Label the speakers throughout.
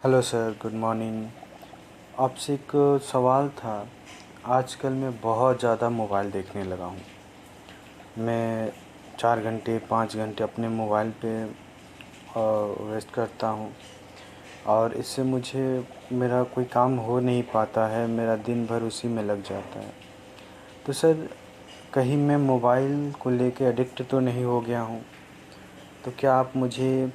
Speaker 1: Hello sir, good morning. आपसे एक सवाल था। आजकल मैं बहुत ज़्यादा मोबाइल देखने लगा हूँ। मैं 4 घंटे 5 घंटे अपने मोबाइल पे वेस्ट करता हूँ और इससे मुझे मेरा कोई काम हो नहीं पाता है। मेरा दिन भर उसी में लग जाता है। तो सर, कहीं मैं मोबाइल को लेके एडिक्ट तो नहीं हो गया हूँ? तो क्या आप मुझे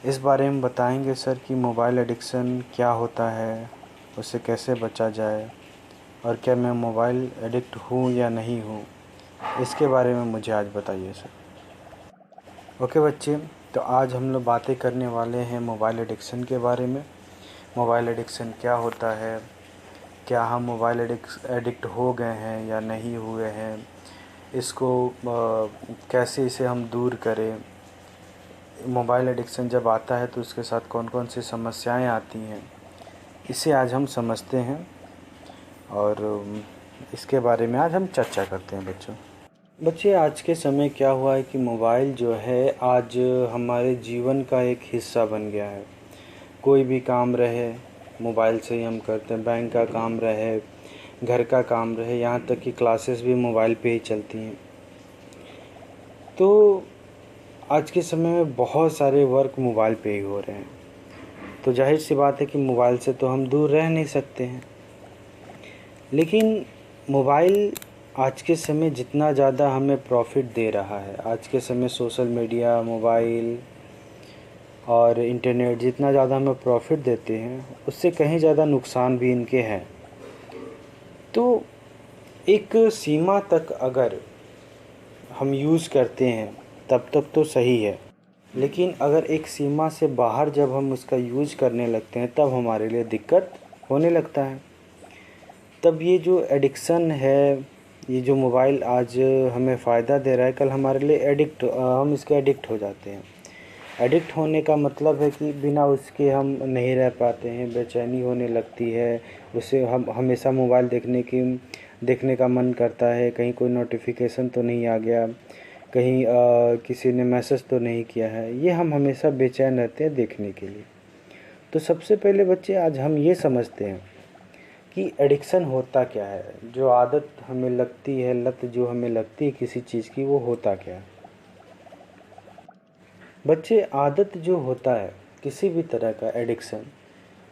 Speaker 1: इस बारे में बताएंगे सर कि मोबाइल एडिक्शन क्या होता है, उससे कैसे बचा जाए, और क्या मैं मोबाइल एडिक्ट हूँ या नहीं हूँ? इसके बारे में मुझे आज बताइए सर। ओके बच्चे, तो आज हम लोग बातें करने वाले हैं मोबाइल एडिक्शन के बारे में। मोबाइल एडिक्शन क्या होता है, क्या हम मोबाइल एडिक्ट हो गए हैं या नहीं हुए हैं, इसको कैसे इसे हम दूर करें। मोबाइल एडिक्शन जब आता है तो उसके साथ कौन कौन सी समस्याएं आती हैं, इसे आज हम समझते हैं और इसके बारे में आज हम चर्चा करते हैं बच्चों। बच्चे, आज के समय क्या हुआ है कि मोबाइल जो है आज हमारे जीवन का एक हिस्सा बन गया है। कोई भी काम रहे मोबाइल से ही हम करते हैं। बैंक का काम रहे, घर का काम रहे, यहाँ तक कि क्लासेस भी मोबाइल पे ही चलती हैं। तो आज के समय में बहुत सारे वर्क मोबाइल पे ही हो रहे हैं। तो जाहिर सी बात है कि मोबाइल से तो हम दूर रह नहीं सकते हैं। लेकिन मोबाइल आज के समय जितना ज़्यादा हमें प्रॉफिट दे रहा है, आज के समय सोशल मीडिया, मोबाइल और इंटरनेट जितना ज़्यादा हमें प्रॉफिट देते हैं, उससे कहीं ज़्यादा नुकसान भी इनके हैं। तो एक सीमा तक अगर हम यूज़ करते हैं तब तक तो सही है, लेकिन अगर एक सीमा से बाहर जब हम उसका यूज़ करने लगते हैं तब हमारे लिए दिक्कत होने लगता है। तब ये जो एडिक्शन है, ये जो मोबाइल आज हमें फ़ायदा दे रहा है, कल हमारे लिए हम इसके एडिक्ट हो जाते हैं। एडिक्ट होने का मतलब है कि बिना उसके हम नहीं रह पाते हैं, बेचैनी होने लगती है। उससे हम हमेशा मोबाइल देखने का मन करता है। कहीं कोई नोटिफिकेशन तो नहीं आ गया, कहीं किसी ने मैसेज तो नहीं किया है, ये हम हमेशा बेचैन रहते हैं देखने के लिए। तो सबसे पहले बच्चे, आज हम ये समझते हैं कि एडिक्शन होता क्या है। जो आदत हमें लगती है, लत जो हमें लगती है किसी चीज़ की, वो होता क्या है। बच्चे, आदत जो होता है किसी भी तरह का एडिक्शन,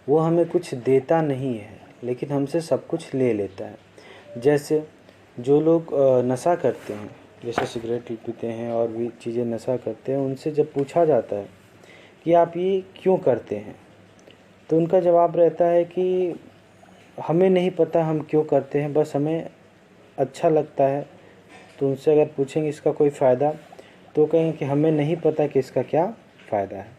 Speaker 1: वो हमें कुछ देता नहीं है लेकिन हमसे सब कुछ ले लेता है। जैसे जो लोग नशा करते हैं, जैसे सिगरेट पीते हैं और भी चीज़ें नशा करते हैं, उनसे जब पूछा जाता है कि आप ये क्यों करते हैं, तो उनका जवाब रहता है कि हमें नहीं पता हम क्यों करते हैं, बस हमें अच्छा लगता है। तो उनसे अगर पूछेंगे इसका कोई फ़ायदा, तो कहेंगे कि हमें नहीं पता कि इसका क्या फ़ायदा है।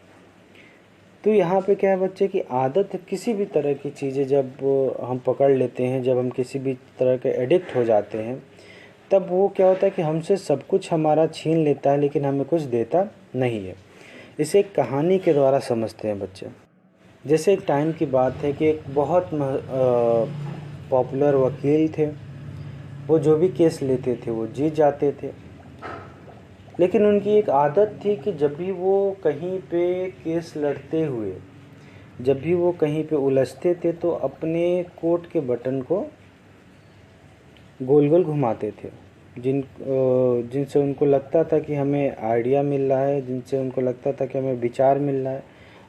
Speaker 1: तो यहाँ पे क्या है बच्चे कि आदत किसी भी तरह की चीज़ें जब हम पकड़ लेते हैं, जब हम किसी भी तरह के एडिक्ट हो जाते हैं, तब वो क्या होता है कि हमसे सब कुछ हमारा छीन लेता है लेकिन हमें कुछ देता नहीं है। इसे एक कहानी के द्वारा समझते हैं बच्चे। जैसे एक टाइम की बात है कि एक बहुत पॉपुलर वकील थे। वो जो भी केस लेते थे वो जीत जाते थे। लेकिन उनकी एक आदत थी कि जब भी वो कहीं पे केस लड़ते हुए, जब भी वो कहीं पे उलझते थे, तो अपने कोट के बटन को गोल गोल घुमाते थे। जिनसे उनको लगता था कि हमें आइडिया मिल रहा है, जिनसे उनको लगता था कि हमें विचार मिल रहा है,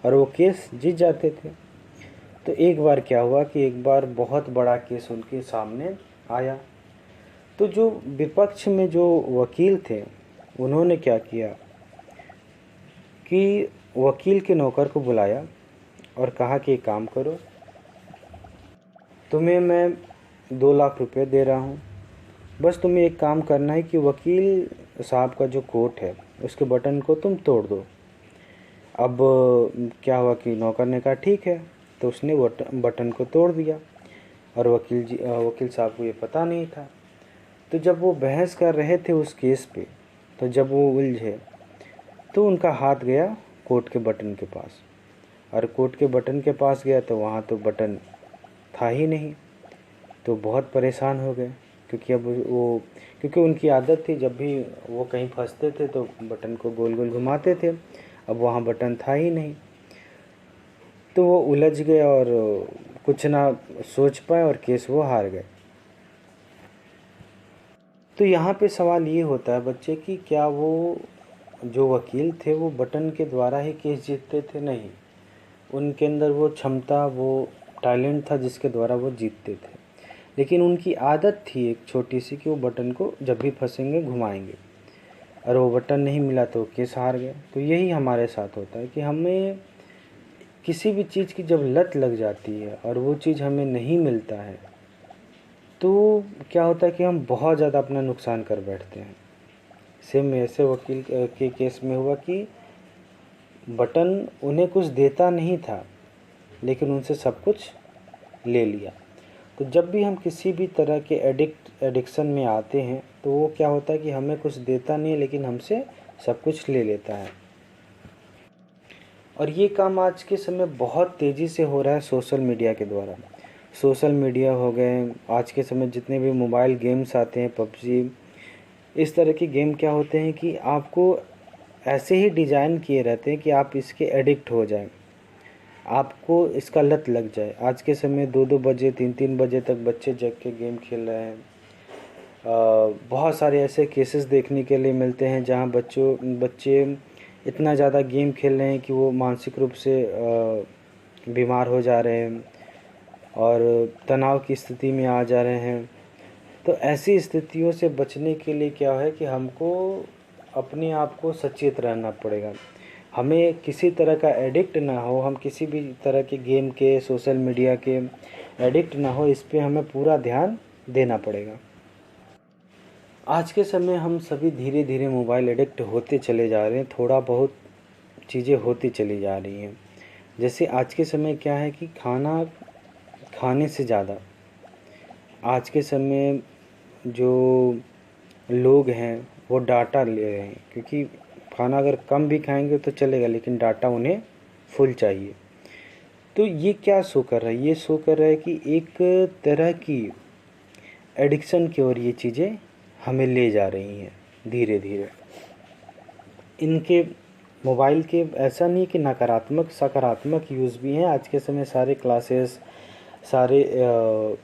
Speaker 1: और वो केस जीत जाते थे। तो एक बार क्या हुआ कि एक बार बहुत बड़ा केस उनके सामने आया। तो जो विपक्ष में जो वकील थे, उन्होंने क्या किया कि वकील के नौकर को बुलाया और कहा कि एक काम करो, तुम्हें मैं 2 लाख रुपए दे रहा हूँ, बस तुम्हें एक काम करना है कि वकील साहब का जो कोट है उसके बटन को तुम तोड़ दो। अब क्या हुआ कि नौकर ने कहा ठीक है, तो उसने बटन को तोड़ दिया और वकील साहब को ये पता नहीं था। तो जब वो बहस कर रहे थे उस केस पे, तो जब वो उलझे तो उनका हाथ गया कोट के बटन के पास, और कोट के बटन के पास गया तो वहाँ तो बटन था ही नहीं। तो बहुत परेशान हो गए, क्योंकि अब वो क्योंकि उनकी आदत थी जब भी वो कहीं फंसते थे तो बटन को गोल गोल घुमाते थे। अब वहाँ बटन था ही नहीं। तो वो उलझ गए और कुछ ना सोच पाए और केस वो हार गए। तो यहाँ पे सवाल ये होता है बच्चे कि क्या वो जो वकील थे वो बटन के द्वारा ही केस जीतते थे? नहीं, उनके अंदर वो क्षमता, वो टैलेंट था जिसके द्वारा वो जीतते थे। लेकिन उनकी आदत थी एक छोटी सी कि वो बटन को जब भी फंसेंगे घुमाएंगे, और वो बटन नहीं मिला तो केस हार गए। तो यही हमारे साथ होता है कि हमें किसी भी चीज़ की जब लत लग जाती है और वो चीज़ हमें नहीं मिलता है तो क्या होता है कि हम बहुत ज़्यादा अपना नुकसान कर बैठते हैं। सेम ऐसे वकील के केस में हुआ कि बटन उन्हें कुछ देता नहीं था लेकिन उनसे सब कुछ ले लिया। तो जब भी हम किसी भी तरह के एडिक्शन में आते हैं तो वो क्या होता है कि हमें कुछ देता नहीं है लेकिन हमसे सब कुछ ले लेता है। और ये काम आज के समय बहुत तेज़ी से हो रहा है सोशल मीडिया के द्वारा। सोशल मीडिया हो गए, आज के समय जितने भी मोबाइल गेम्स आते हैं, पबजी, इस तरह के गेम क्या होते हैं कि आपको ऐसे ही डिज़ाइन किए रहते हैं कि आप इसके एडिक्ट हो जाएं, आपको इसका लत लग जाए। आज के समय 2-2 बजे 3-3 बजे तक बच्चे जग के गेम खेल रहे हैं। बहुत सारे ऐसे केसेस देखने के लिए मिलते हैं जहां बच्चे इतना ज़्यादा गेम खेल रहे हैं कि वो मानसिक रूप से बीमार हो जा रहे हैं और तनाव की स्थिति में आ जा रहे हैं। तो ऐसी स्थितियों से बचने के लिए क्या है कि हमको अपने आप को सचेत रहना पड़ेगा। हमें किसी तरह का एडिक्ट ना हो, हम किसी भी तरह के गेम के, सोशल मीडिया के एडिक्ट ना हो, इस पे हमें पूरा ध्यान देना पड़ेगा। आज के समय हम सभी धीरे धीरे मोबाइल एडिक्ट होते चले जा रहे हैं, थोड़ा बहुत चीज़ें होती चली जा रही हैं। जैसे आज के समय क्या है कि खाना खाने से ज़्यादा आज के समय जो लोग हैं वो डाटा ले रहे हैं, क्योंकि खाना अगर कम भी खाएंगे तो चलेगा लेकिन डाटा उन्हें फुल चाहिए। तो ये क्या शो कर रहा है? ये शो कर रहा है कि एक तरह की एडिक्शन की ओर ये चीज़ें हमें ले जा रही हैं धीरे धीरे। इनके मोबाइल के ऐसा नहीं कि नकारात्मक, सकारात्मक यूज़ भी हैं। आज के समय सारे क्लासेस, सारे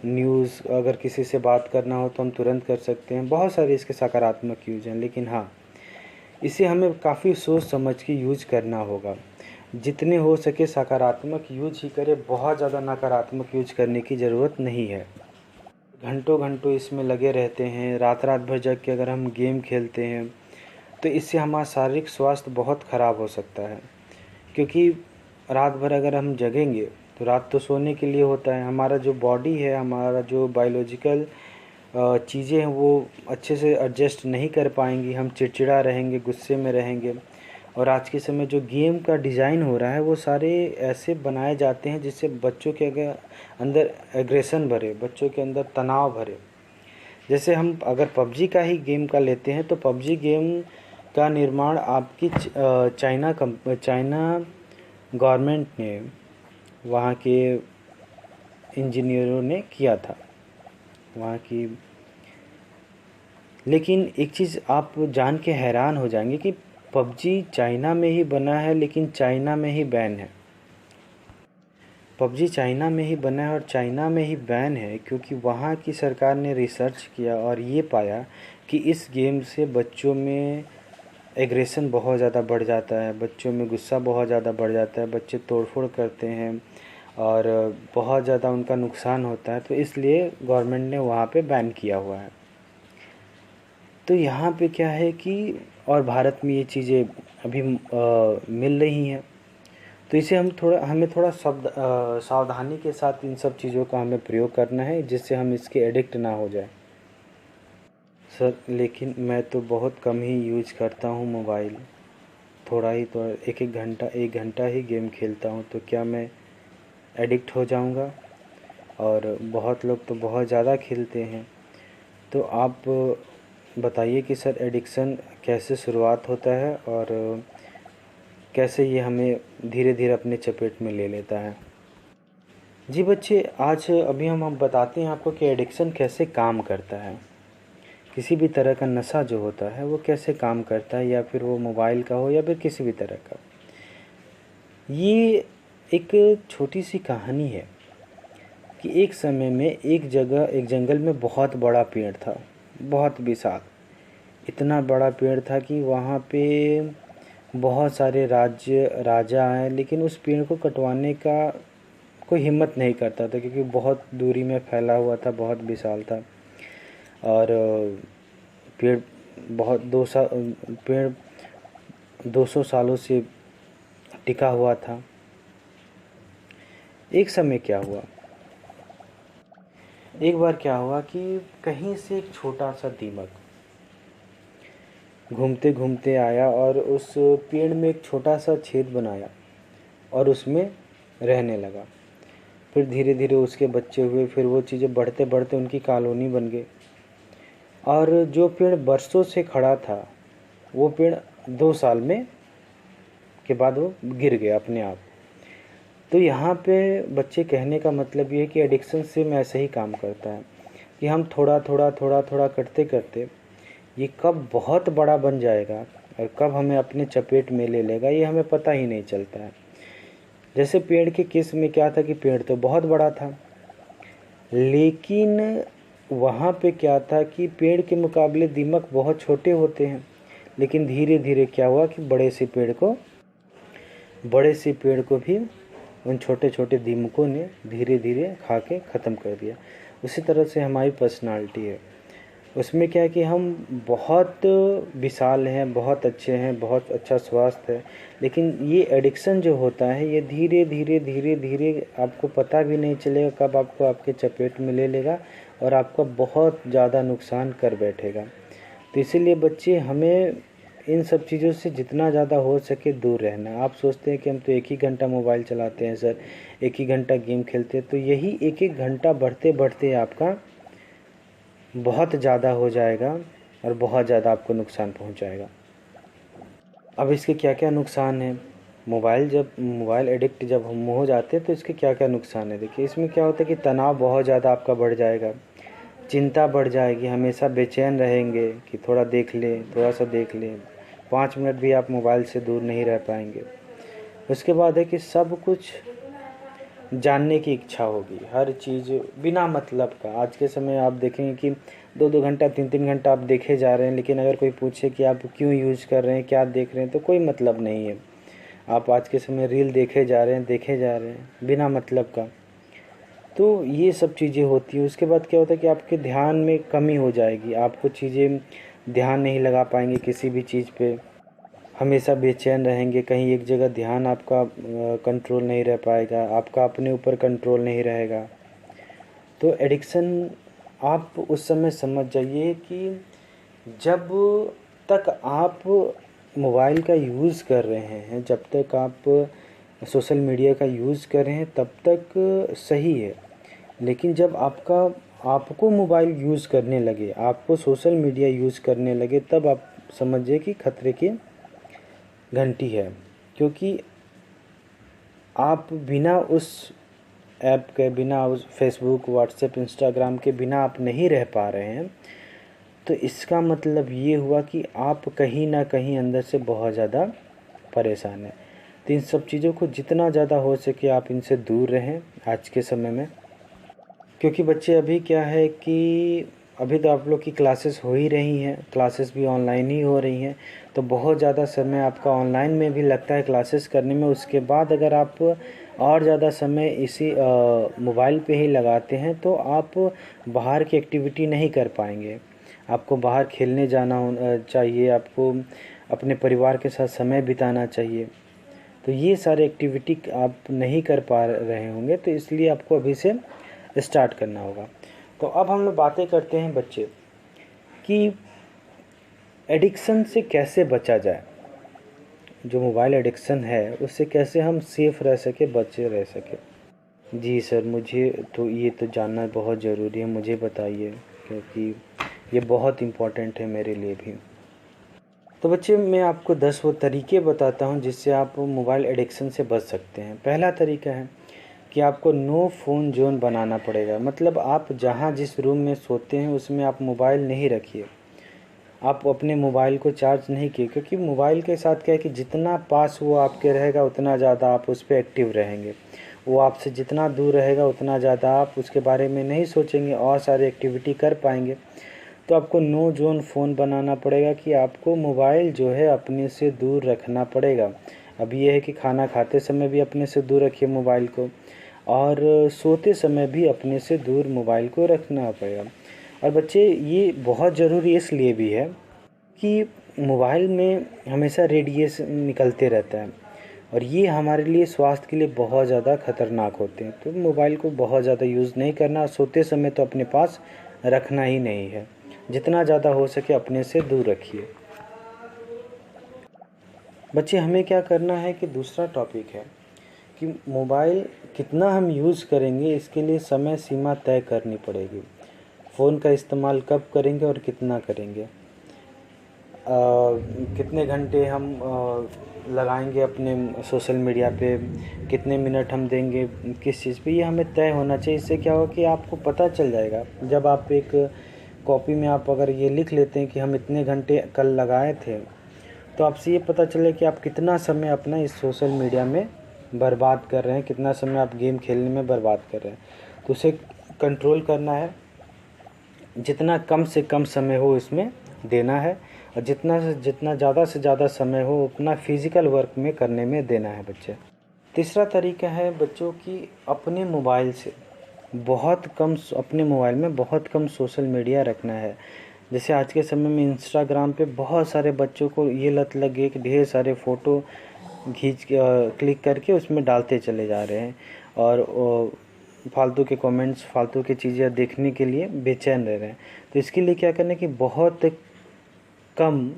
Speaker 1: न्यूज़, अगर किसी से बात करना हो तो हम तुरंत कर सकते हैं। बहुत सारे इसके सकारात्मक यूज़ हैं, लेकिन हाँ, इसे हमें काफ़ी सोच समझ के यूज करना होगा। जितने हो सके सकारात्मक यूज ही करें, बहुत ज़्यादा नकारात्मक यूज करने की ज़रूरत नहीं है। घंटों घंटों इसमें लगे रहते हैं, रात रात भर जग के अगर हम गेम खेलते हैं तो इससे हमारा शारीरिक स्वास्थ्य बहुत ख़राब हो सकता है। क्योंकि रात भर अगर हम जगेंगे तो रात तो सोने के लिए होता है, हमारा जो बॉडी है, हमारा जो बायोलॉजिकल चीज़ें हैं वो अच्छे से एडजस्ट नहीं कर पाएंगी, हम चिड़चिड़ा रहेंगे, गुस्से में रहेंगे। और आज के समय जो गेम का डिज़ाइन हो रहा है वो सारे ऐसे बनाए जाते हैं जिससे बच्चों के अंदर एग्रेशन भरे, बच्चों के अंदर तनाव भरे। जैसे हम अगर पबजी का ही गेम का लेते हैं तो पबजी गेम का निर्माण आपकी चाइना गवर्नमेंट ने, वहाँ के इंजीनियरों ने किया था, वहाँ की। लेकिन एक चीज़ आप जान के हैरान हो जाएंगे कि पबजी चाइना में ही बना है लेकिन चाइना में ही बैन है। पबजी चाइना में ही बना है और चाइना में ही बैन है क्योंकि वहाँ की सरकार ने रिसर्च किया और ये पाया कि इस गेम से बच्चों में एग्रेशन बहुत ज़्यादा बढ़ जाता है, बच्चों में गुस्सा बहुत ज़्यादा बढ़ जाता है, बच्चे तोड़फोड़ करते हैं और बहुत ज़्यादा उनका नुकसान होता है। तो इसलिए गवर्नमेंट ने वहाँ पे बैन किया हुआ है। तो यहाँ पे क्या है कि और भारत में ये चीज़ें अभी मिल रही हैं। तो इसे हमें थोड़ा सावधानी के साथ इन सब चीज़ों का हमें प्रयोग करना है जिससे हम इसके एडिक्ट ना हो जाए। सर, लेकिन मैं तो बहुत कम ही यूज करता हूँ मोबाइल, थोड़ा ही, तो एक घंटा ही गेम खेलता हूँ, तो क्या मैं एडिक्ट हो जाऊँगा? और बहुत लोग तो बहुत ज़्यादा खेलते हैं। तो आप बताइए कि सर एडिक्शन कैसे शुरुआत होता है और कैसे ये हमें धीरे धीरे अपने चपेट में ले लेता है। जी बच्चे, आज अभी हम बताते हैं आपको कि एडिक्शन कैसे काम करता है। किसी भी तरह का नशा जो होता है वो कैसे काम करता है, या फिर वो मोबाइल का हो या फिर किसी भी तरह का। ये एक छोटी सी कहानी है कि एक समय में एक जंगल में बहुत बड़ा पेड़ था, बहुत विशाल। इतना बड़ा पेड़ था कि वहाँ पे बहुत सारे राजा आए, लेकिन उस पेड़ को कटवाने का कोई हिम्मत नहीं करता था, क्योंकि बहुत दूरी में फैला हुआ था, बहुत विशाल था। और पेड़ बहुत 200 सालों से टिका हुआ था। एक समय क्या हुआ, एक बार क्या हुआ कि कहीं से एक छोटा सा दीमक घूमते घूमते आया और उस पेड़ में एक छोटा सा छेद बनाया और उसमें रहने लगा। फिर धीरे धीरे उसके बच्चे हुए, फिर वो चीज़ें बढ़ते बढ़ते उनकी कॉलोनी बन गई। और जो पेड़ बरसों से खड़ा था, वो पेड़ 2 साल में के बाद वो गिर गया अपने आप। तो यहाँ पे बच्चे कहने का मतलब ये है कि एडिक्शन सेम ऐसे ही काम करता है कि हम थोड़ा थोड़ा थोड़ा थोड़ा करते करते ये कब बहुत बड़ा बन जाएगा और कब हमें अपने चपेट में ले लेगा, ये हमें पता ही नहीं चलता है। जैसे पेड़ के केस में क्या था कि पेड़ तो बहुत बड़ा था, लेकिन वहाँ पे क्या था कि पेड़ के मुकाबले दीमक बहुत छोटे होते हैं। लेकिन धीरे धीरे क्या हुआ कि बड़े से पेड़ को भी उन छोटे छोटे दीमकों ने धीरे धीरे खा के ख़त्म कर दिया। उसी तरह से हमारी पर्सनालिटी है, उसमें क्या है कि हम बहुत विशाल हैं, बहुत अच्छे हैं, बहुत अच्छा स्वास्थ्य है, लेकिन ये एडिक्शन जो होता है ये धीरे धीरे धीरे धीरे आपको पता भी नहीं चलेगा कब आपको आपके चपेट में ले लेगा और आपका बहुत ज़्यादा नुकसान कर बैठेगा। तो इसीलिए बच्चे हमें इन सब चीज़ों से जितना ज़्यादा हो सके दूर रहना। आप सोचते हैं कि हम तो 1 ही घंटा मोबाइल चलाते हैं सर, 1 ही घंटा गेम खेलते हैं, तो यही 1 घंटा बढ़ते बढ़ते आपका बहुत ज़्यादा हो जाएगा और बहुत ज़्यादा आपको नुकसान पहुंचाएगा। अब इसके क्या क्या नुकसान हैं, मोबाइल एडिक्ट जब हम हो जाते हैं तो इसके क्या क्या नुकसान है। देखिए, इसमें क्या होता है कि तनाव बहुत ज़्यादा आपका बढ़ जाएगा, चिंता बढ़ जाएगी, हमेशा बेचैन रहेंगे कि थोड़ा देख लें, थोड़ा सा देख लें, 5 मिनट भी आप मोबाइल से दूर नहीं रह पाएंगे। उसके बाद है कि सब कुछ जानने की इच्छा होगी, हर चीज़ बिना मतलब का। आज के समय आप देखेंगे कि 2-2 घंटा 3-3 घंटा आप देखे जा रहे हैं, लेकिन अगर कोई पूछे कि आप क्यों यूज़ कर रहे हैं, क्या देख रहे हैं, तो कोई मतलब नहीं है। आप आज के समय रील देखे जा रहे हैं बिना मतलब का। तो ये सब चीज़ें होती हैं। उसके बाद क्या होता है कि आपके ध्यान में कमी हो जाएगी, आपको चीज़ें ध्यान नहीं लगा पाएंगे किसी भी चीज़ पे, हमेशा बेचैन रहेंगे, कहीं एक जगह ध्यान आपका कंट्रोल नहीं रह पाएगा, आपका अपने ऊपर कंट्रोल नहीं रहेगा। तो एडिक्शन आप उस समय समझ जाइए कि जब तक आप मोबाइल का यूज़ कर रहे हैं, जब तक आप सोशल मीडिया का यूज़ कर रहे हैं तब तक सही है। लेकिन जब आपको मोबाइल यूज़ करने लगे, आपको सोशल मीडिया यूज़ करने लगे, तब आप समझिए कि खतरे की घंटी है। क्योंकि आप बिना उस ऐप के, बिना उस फेसबुक, व्हाट्सएप, इंस्टाग्राम के बिना आप नहीं रह पा रहे हैं, तो इसका मतलब ये हुआ कि आप कहीं ना कहीं अंदर से बहुत ज़्यादा परेशान हैं। तो इन सब चीज़ों को जितना ज़्यादा हो सके आप इनसे दूर रहें आज के समय में। क्योंकि बच्चे अभी क्या है कि अभी तो आप लोग की क्लासेस हो ही रही हैं, क्लासेस भी ऑनलाइन ही हो रही हैं, तो बहुत ज़्यादा समय आपका ऑनलाइन में भी लगता है क्लासेस करने में। उसके बाद अगर आप और ज़्यादा समय इसी मोबाइल पे ही लगाते हैं तो आप बाहर की एक्टिविटी नहीं कर पाएंगे। आपको बाहर खेलने जाना चाहिए, आपको अपने परिवार के साथ समय बिताना चाहिए। तो ये सारे एक्टिविटी आप नहीं कर पा रहे होंगे, तो इसलिए आपको अभी से स्टार्ट करना होगा। तो अब हम लोग बातें करते हैं बच्चे कि एडिक्शन से कैसे बचा जाए, जो मोबाइल एडिक्शन है उससे कैसे हम सेफ़ रह सके, बचे रह सके। जी सर, मुझे तो ये तो जानना बहुत ज़रूरी है, मुझे बताइए, क्योंकि ये बहुत इम्पोर्टेंट है मेरे लिए भी। तो बच्चे, मैं आपको 10 वो तरीके बताता हूँ जिससे आप मोबाइल एडिक्शन से बच सकते हैं। पहला तरीका है कि आपको नो फ़ोन जोन बनाना पड़ेगा। मतलब आप जहाँ जिस रूम में सोते हैं उसमें आप मोबाइल नहीं रखिए। आप अपने मोबाइल को चार्ज नहीं किए, क्योंकि मोबाइल के साथ क्या है कि जितना पास वो आपके रहेगा उतना ज़्यादा आप उस पर एक्टिव रहेंगे। वो आपसे जितना दूर रहेगा उतना ज़्यादा आप उसके बारे में नहीं सोचेंगे और सारी एक्टिविटी कर पाएंगे। तो आपको नो जोन फ़ोन बनाना पड़ेगा कि आपको मोबाइल जो है अपने से दूर रखना पड़ेगा। अब ये है कि खाना खाते समय भी अपने से दूर रखिए मोबाइल को, और सोते समय भी अपने से दूर मोबाइल को रखना पड़ेगा। और बच्चे, ये बहुत ज़रूरी इसलिए भी है कि मोबाइल में हमेशा रेडिएशन निकलते रहता है, और ये हमारे लिए स्वास्थ्य के लिए बहुत ज़्यादा खतरनाक होते हैं। तो मोबाइल को बहुत ज़्यादा यूज़ नहीं करना, सोते समय तो अपने पास रखना ही नहीं है। जितना ज़्यादा हो सके अपने से दूर रखिए। बच्चे, हमें क्या करना है कि दूसरा टॉपिक है कि मोबाइल कितना हम यूज़ करेंगे, इसके लिए समय सीमा तय करनी पड़ेगी। फ़ोन का इस्तेमाल कब करेंगे और कितना करेंगे, कितने घंटे हम लगाएंगे अपने सोशल मीडिया पे, कितने मिनट हम देंगे किस चीज़ पे, ये हमें तय होना चाहिए। इससे क्या होगा कि आपको पता चल जाएगा। जब आप एक कॉपी में आप अगर ये लिख लेते हैं कि हम इतने घंटे कल लगाए थे, तो आपसे ये पता चले कि आप कितना समय अपना इस सोशल मीडिया में बर्बाद कर रहे हैं, कितना समय आप गेम खेलने में बर्बाद कर रहे हैं। तो उसे कंट्रोल करना है, जितना कम से कम समय हो इसमें देना है, और जितना ज़्यादा से ज़्यादा समय हो अपना फिज़िकल वर्क में करने में देना है बच्चे। तीसरा तरीका है बच्चों की अपने मोबाइल में बहुत कम सोशल मीडिया रखना है। जैसे आज के समय में इंस्टाग्राम पे बहुत सारे बच्चों को ये लत लग गई कि ढेर सारे फ़ोटो क्लिक करके उसमें डालते चले जा रहे हैं, और फालतू के कमेंट्स, फालतू की चीज़ें देखने के लिए बेचैन रह रहे हैं। तो इसके लिए क्या करना है कि बहुत कम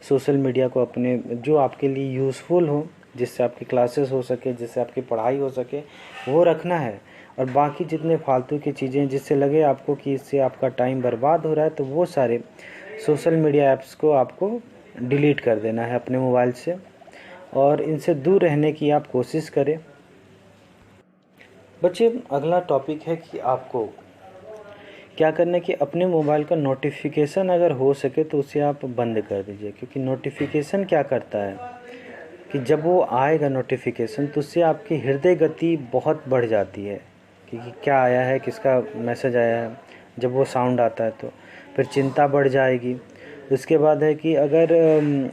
Speaker 1: सोशल मीडिया को अपने, जो आपके लिए यूज़फुल हो, जिससे आपकी क्लासेस हो सके, जिससे आपकी पढ़ाई हो सके, वो रखना है। और बाकी जितने फालतू की चीज़ें जिससे लगे आपको कि इससे आपका टाइम बर्बाद हो रहा है, तो वो सारे सोशल मीडिया ऐप्स को आपको डिलीट कर देना है अपने मोबाइल से, और इनसे दूर रहने की आप कोशिश करें। बच्चे, अगला टॉपिक है कि आपको क्या करना है कि अपने मोबाइल का नोटिफिकेशन अगर हो सके तो उसे आप बंद कर दीजिए। क्योंकि नोटिफिकेशन क्या करता है कि जब वो आएगा नोटिफिकेशन, तो उससे आपकी हृदय गति बहुत बढ़ जाती है कि क्या आया है, किसका मैसेज आया है। जब वो साउंड आता है तो फिर चिंता बढ़ जाएगी। उसके बाद है कि अगर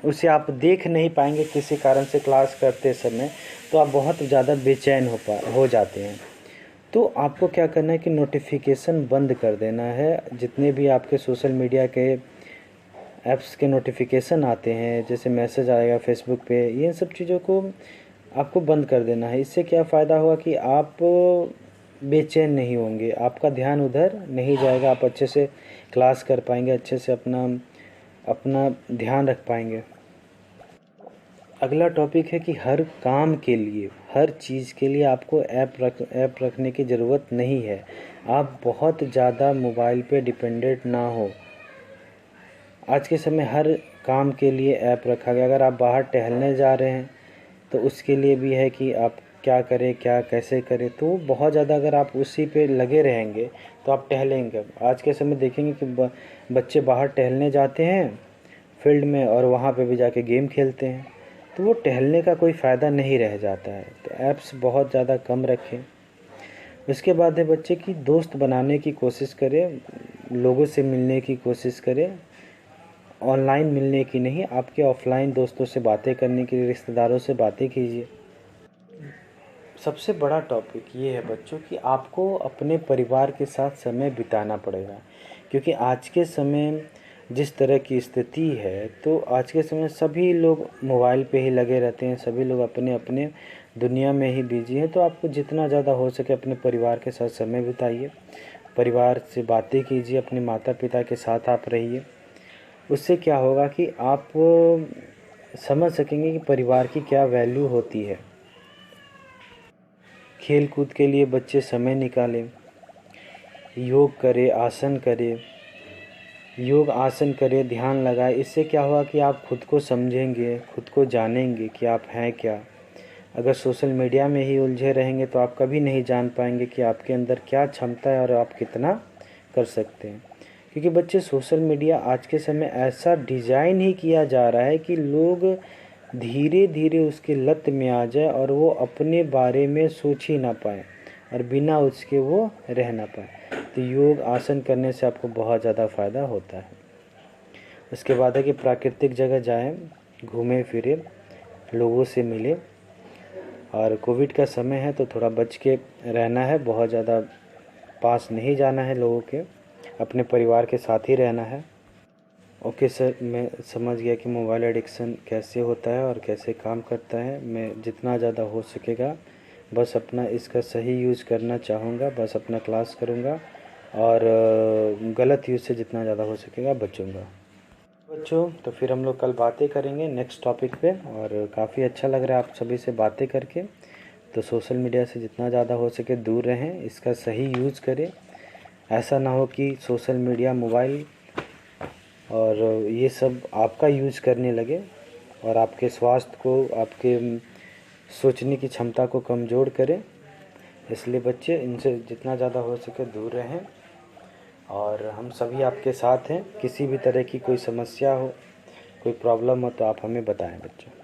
Speaker 1: उसे आप देख नहीं पाएंगे किसी कारण से क्लास करते समय, तो आप बहुत ज़्यादा बेचैन हो जाते हैं। तो आपको क्या करना है कि नोटिफिकेशन बंद कर देना है। जितने भी आपके सोशल मीडिया के ऐप्स के नोटिफिकेशन आते हैं, जैसे मैसेज आएगा फेसबुक पे, ये सब चीज़ों को आपको बंद कर देना है। इससे क्या फ़ायदा होगा कि आप बेचैन नहीं होंगे, आपका ध्यान उधर नहीं जाएगा, आप अच्छे से क्लास कर पाएंगे, अच्छे से अपना ध्यान रख पाएंगे। अगला टॉपिक है कि हर काम के लिए, हर चीज़ के लिए आपको ऐप रखने की ज़रूरत नहीं है। आप बहुत ज़्यादा मोबाइल पे डिपेंडेंट ना हो। आज के समय हर काम के लिए ऐप रखा गया। अगर आप बाहर टहलने जा रहे हैं तो उसके लिए भी है कि आप क्या करें, क्या कैसे करें। तो बहुत ज़्यादा अगर आप उसी पे लगे रहेंगे तो आप टहलेंगे। आज के समय देखेंगे कि बच्चे बाहर टहलने जाते हैं फील्ड में, और वहाँ पे भी जाके गेम खेलते हैं, तो वो टहलने का कोई फ़ायदा नहीं रह जाता है। तो ऐप्स बहुत ज़्यादा कम रखें। उसके बाद है बच्चे की दोस्त बनाने की कोशिश करें, लोगों से मिलने की कोशिश करें, ऑनलाइन मिलने की नहीं, आपके ऑफलाइन दोस्तों से बातें करने के लिए, रिश्तेदारों से बातें कीजिए। सबसे बड़ा टॉपिक ये है बच्चों कि आपको अपने परिवार के साथ समय बिताना पड़ेगा। क्योंकि आज के समय जिस तरह की स्थिति है, तो आज के समय सभी लोग मोबाइल पे ही लगे रहते हैं, सभी लोग अपने अपने दुनिया में ही बिजी हैं। तो आपको जितना ज़्यादा हो सके अपने परिवार के साथ समय बिताइए, परिवार से बातें कीजिए, अपने माता पिता के साथ आप रहिए। उससे क्या होगा कि आप समझ सकेंगे कि परिवार की क्या वैल्यू होती है। खेल कूद के लिए बच्चे समय निकालें, योग करें, आसन करें, ध्यान लगाएं। इससे क्या होगा कि आप खुद को समझेंगे, खुद को जानेंगे कि आप हैं क्या। अगर सोशल मीडिया में ही उलझे रहेंगे तो आप कभी नहीं जान पाएंगे कि आपके अंदर क्या क्षमता है और आप कितना कर सकते हैं। क्योंकि बच्चे सोशल मीडिया आज के समय ऐसा डिज़ाइन ही किया जा रहा है कि लोग धीरे धीरे उसकी लत में आ जाए और वो अपने बारे में सोच ही ना पाए और बिना उसके वो रह ना पाए। तो योग आसन करने से आपको बहुत ज़्यादा फ़ायदा होता है। उसके बाद है कि प्राकृतिक जगह जाएं, घूमें फिरें, लोगों से मिलें। और कोविड का समय है तो थोड़ा बच के रहना है, बहुत ज़्यादा पास नहीं जाना है लोगों के, अपने परिवार के साथ ही रहना है। ओके सर, मैं समझ गया कि मोबाइल एडिक्शन कैसे होता है और कैसे काम करता है। मैं जितना ज़्यादा हो सकेगा बस अपना इसका सही यूज़ करना चाहूँगा, बस अपना क्लास करूँगा और गलत यूज़ से जितना ज़्यादा हो सकेगा बचूँगा। बच्चों, तो फिर हम लोग कल बातें करेंगे नेक्स्ट टॉपिक पे। और काफ़ी अच्छा लग रहा है आप सभी से बातें करके। तो सोशल मीडिया से जितना ज़्यादा हो सके दूर रहें, इसका सही यूज़ करें। ऐसा ना हो कि सोशल मीडिया, मोबाइल और ये सब आपका यूज़ करने लगे और आपके स्वास्थ्य को, आपके सोचने की क्षमता को कमज़ोर करें। इसलिए बच्चे इनसे जितना ज़्यादा हो सके दूर रहें और हम सभी आपके साथ हैं। किसी भी तरह की कोई समस्या हो, कोई प्रॉब्लम हो तो आप हमें बताएं बच्चों।